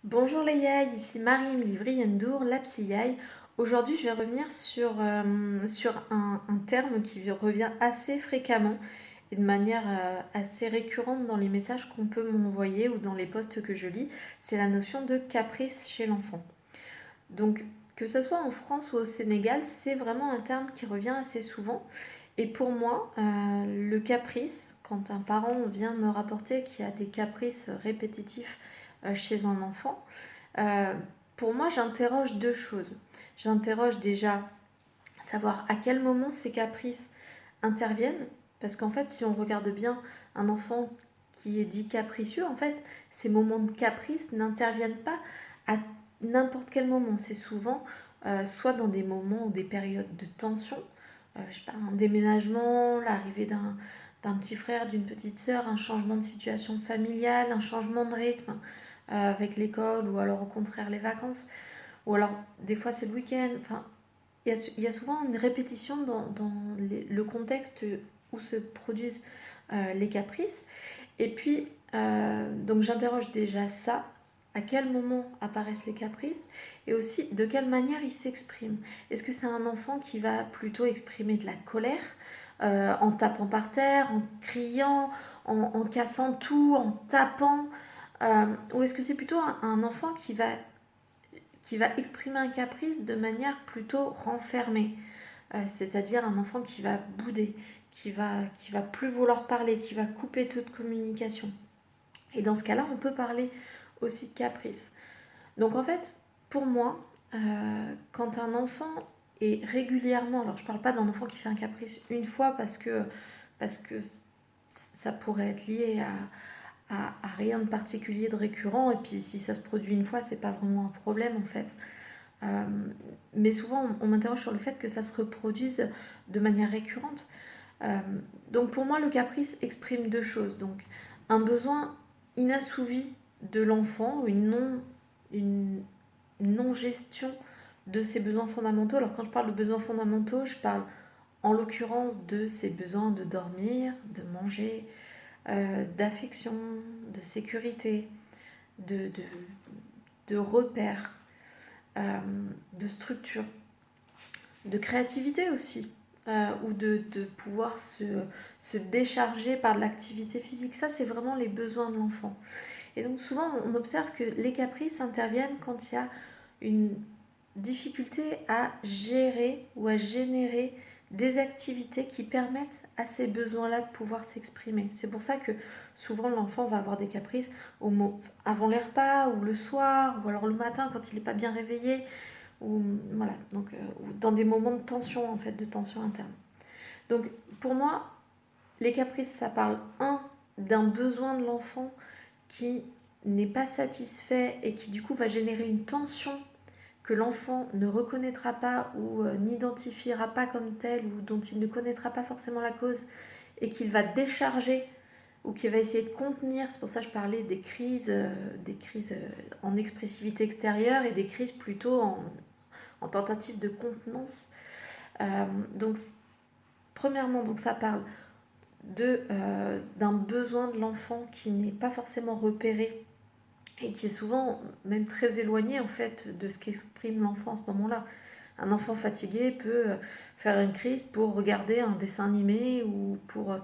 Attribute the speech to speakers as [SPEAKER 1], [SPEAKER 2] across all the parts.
[SPEAKER 1] Bonjour les yaïs, ici Marie-Émilie Vriendour, la psy yaï. Aujourd'hui, je vais revenir sur un terme qui revient assez fréquemment et de manière assez récurrente dans les messages qu'on peut m'envoyer ou dans les posts que je lis. C'est la notion de caprice chez l'enfant. Donc, que ce soit en France ou au Sénégal, c'est vraiment un terme qui revient assez souvent. Et pour moi, le caprice, quand un parent vient me rapporter qu'il y a des caprices répétitifs chez un enfant, euh, pour moi, j'interroge deux choses. J'interroge déjà savoir à quel moment ces caprices interviennent, parce qu'en fait, si on regarde bien un enfant qui est dit capricieux, en fait, ces moments de caprice n'interviennent pas à n'importe quel moment. C'est souvent soit dans des moments ou des périodes de tension, je sais pas, un déménagement, l'arrivée d'un petit frère, d'une petite sœur, un changement de situation familiale, un changement de rythme avec l'école ou alors au contraire les vacances, ou alors des fois c'est le week-end. Enfin, il y a souvent une répétition dans le contexte où se produisent les caprices. Et puis, donc j'interroge déjà ça, à quel moment apparaissent les caprices, et aussi de quelle manière ils s'expriment. Est-ce que c'est un enfant qui va plutôt exprimer de la colère, en tapant par terre, en criant, en cassant tout, en tapant, ou est-ce que c'est plutôt un enfant qui va exprimer un caprice de manière plutôt renfermée, c'est-à-dire un enfant qui va bouder, qui va plus vouloir parler, qui va couper toute communication. Et dans ce cas-là, on peut parler aussi de caprice. Donc en fait, pour moi, quand un enfant est régulièrement, alors je ne parle pas d'un enfant qui fait un caprice une fois parce que ça pourrait être lié à rien de particulier de récurrent, et puis si ça se produit une fois, c'est pas vraiment un problème en fait. Euh, mais souvent, on m'interroge sur le fait que ça se reproduise de manière récurrente. Euh, donc pour moi, le caprice exprime deux choses. Donc un besoin inassouvi de l'enfant, une non-gestion de ses besoins fondamentaux. Alors quand je parle de besoins fondamentaux, je parle en l'occurrence de ses besoins de dormir, de manger, d'affection, de sécurité, de, de, de repères, de structure, de créativité aussi, ou de pouvoir se décharger par de l'activité physique. Ça, c'est vraiment les besoins de l'enfant. Et donc souvent, on observe que les caprices interviennent quand il y a une difficulté à gérer ou à générer des activités qui permettent à ces besoins-là de pouvoir s'exprimer. C'est pour ça que souvent l'enfant va avoir des caprices avant les repas ou le soir ou alors le matin quand il n'est pas bien réveillé, ou voilà, donc ou dans des moments de tension en fait, de tension interne. Donc pour moi, les caprices, ça parle d'un besoin de l'enfant qui n'est pas satisfait et qui du coup va générer une tension que l'enfant ne reconnaîtra pas ou n'identifiera pas comme telle ou dont il ne connaîtra pas forcément la cause et qu'il va décharger ou qu'il va essayer de contenir. C'est pour ça que je parlais des crises en expressivité extérieure et des crises plutôt en tentative de contenance. Donc, premièrement, donc ça parle d'un besoin de l'enfant qui n'est pas forcément repéré et qui est souvent même très éloigné en fait de ce qu'exprime l'enfant à ce moment-là. Un enfant fatigué peut faire une crise pour regarder un dessin animé ou pour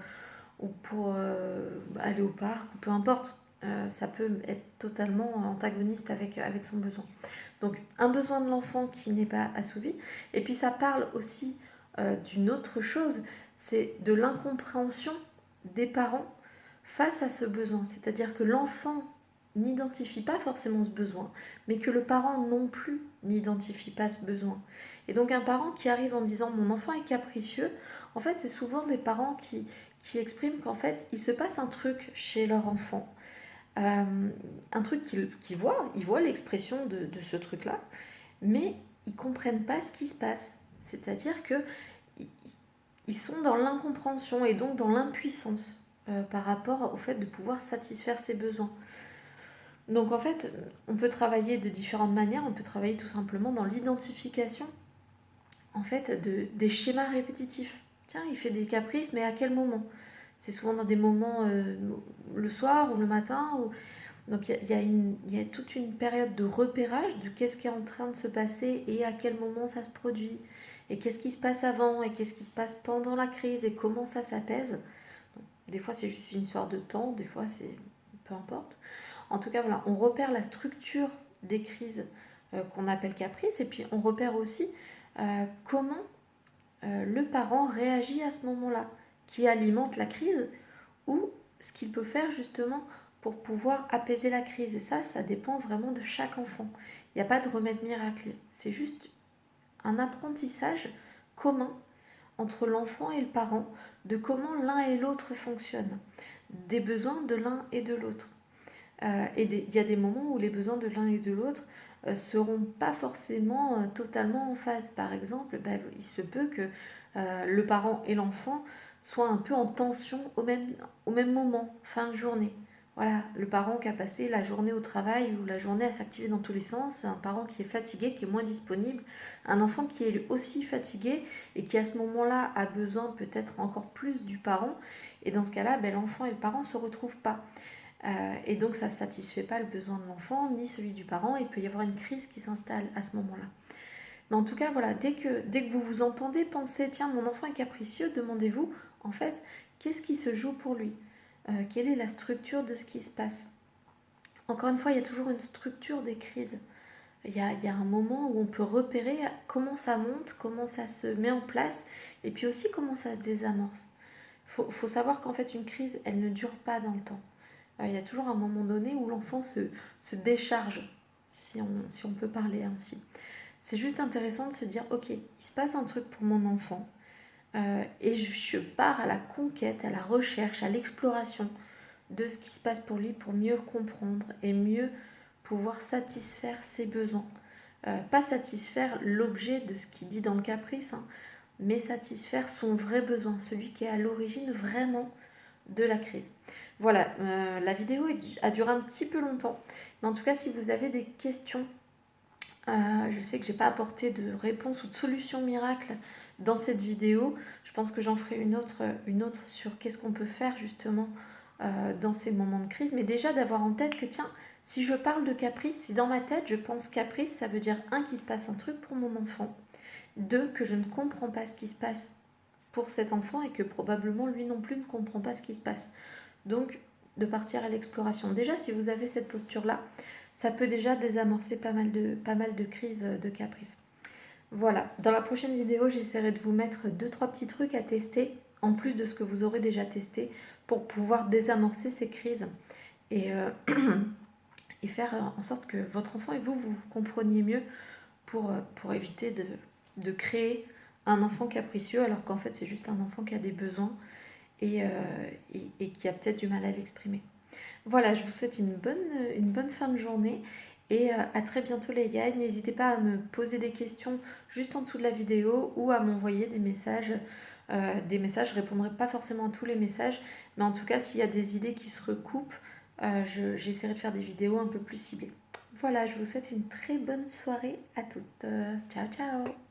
[SPEAKER 1] aller au parc, ou peu importe. Ça peut être totalement antagoniste avec son besoin. Donc un besoin de l'enfant qui n'est pas assouvi. Et puis ça parle aussi d'une autre chose, c'est de l'incompréhension des parents face à ce besoin. C'est-à-dire que l'enfant n'identifie pas forcément ce besoin, mais que le parent non plus n'identifie pas ce besoin. Et donc un parent qui arrive en disant mon enfant est capricieux, en fait c'est souvent des parents qui expriment qu'en fait il se passe un truc chez leur enfant. Un truc qu'ils voient, ils voient l'expression de ce truc-là, mais ils comprennent pas ce qui se passe. C'est-à-dire que ils sont dans l'incompréhension et donc dans l'impuissance par rapport au fait de pouvoir satisfaire ses besoins. Donc en fait, on peut travailler de différentes manières. On peut travailler tout simplement dans l'identification en fait des schémas répétitifs. Tiens, il fait des caprices, mais à quel moment? C'est souvent dans des moments le soir ou le matin, Donc il y a toute une période de repérage de qu'est-ce qui est en train de se passer et à quel moment ça se produit, et qu'est-ce qui se passe avant et qu'est-ce qui se passe pendant la crise et comment ça s'apaise. Des fois c'est juste une histoire de temps, des fois c'est peu importe. En tout cas voilà, on repère la structure des crises qu'on appelle caprices, et puis on repère aussi comment le parent réagit à ce moment-là, qui alimente la crise, ou ce qu'il peut faire justement pour pouvoir apaiser la crise. Et ça dépend vraiment de chaque enfant. Il n'y a pas de remède miracle. C'est juste un apprentissage commun entre l'enfant et le parent de comment l'un et l'autre fonctionnent, des besoins de l'un et de l'autre. Il y a des moments où les besoins de l'un et de l'autre seront pas forcément totalement en phase. Par exemple, il se peut que le parent et l'enfant soient un peu en tension au même moment, fin de journée. Voilà, le parent qui a passé la journée au travail ou la journée à s'activer dans tous les sens, un parent qui est fatigué, qui est moins disponible, un enfant qui est aussi fatigué et qui à ce moment-là a besoin peut-être encore plus du parent. Et dans ce cas-là, l'enfant et le parent ne se retrouvent pas. Et donc ça ne satisfait pas le besoin de l'enfant ni celui du parent. Il peut y avoir une crise qui s'installe à ce moment-là. Mais en tout cas, voilà, dès que vous vous entendez penser, tiens, mon enfant est capricieux, demandez-vous, en fait, qu'est-ce qui se joue pour lui? Quelle est la structure de ce qui se passe? Encore une fois, il y a toujours une structure des crises. Il y a un moment où on peut repérer comment ça monte, comment ça se met en place, et puis aussi comment ça se désamorce. Faut savoir qu'en fait, une crise, elle ne dure pas dans le temps. Il y a toujours un moment donné où l'enfant se décharge, si on peut parler ainsi. C'est juste intéressant de se dire, ok, il se passe un truc pour mon enfant, et je pars à la conquête, à la recherche, à l'exploration de ce qui se passe pour lui pour mieux comprendre et mieux pouvoir satisfaire ses besoins. Pas satisfaire l'objet de ce qu'il dit dans le caprice, hein, mais satisfaire son vrai besoin, celui qui est à l'origine vraiment de la crise. Voilà, la vidéo a duré un petit peu longtemps, mais en tout cas, si vous avez des questions, je sais que j'ai pas apporté de réponse ou de solution miracle dans cette vidéo. Je pense que j'en ferai une autre sur qu'est-ce qu'on peut faire justement dans ces moments de crise. Mais déjà d'avoir en tête que tiens, si je parle de caprice, si dans ma tête je pense caprice, ça veut dire un, qu'il se passe un truc pour mon enfant, deux, que je ne comprends pas ce qui se passe pour cet enfant et que probablement lui non plus ne comprend pas ce qui se passe. Donc de partir à l'exploration. Déjà, si vous avez cette posture-là, ça peut déjà désamorcer pas mal de crises de caprice. Voilà, dans la prochaine vidéo, j'essaierai de vous mettre 2-3 petits trucs à tester, en plus de ce que vous aurez déjà testé, pour pouvoir désamorcer ces crises et, et faire en sorte que votre enfant et vous compreniez mieux pour éviter de créer un enfant capricieux, alors qu'en fait c'est juste un enfant qui a des besoins et qui a peut-être du mal à l'exprimer. Voilà, je vous souhaite une bonne fin de journée et à très bientôt les gars. N'hésitez pas à me poser des questions juste en dessous de la vidéo ou à m'envoyer des messages. Je ne répondrai pas forcément à tous les messages, mais en tout cas, s'il y a des idées qui se recoupent, j'essaierai de faire des vidéos un peu plus ciblées. Voilà, je vous souhaite une très bonne soirée à toutes. Ciao, ciao!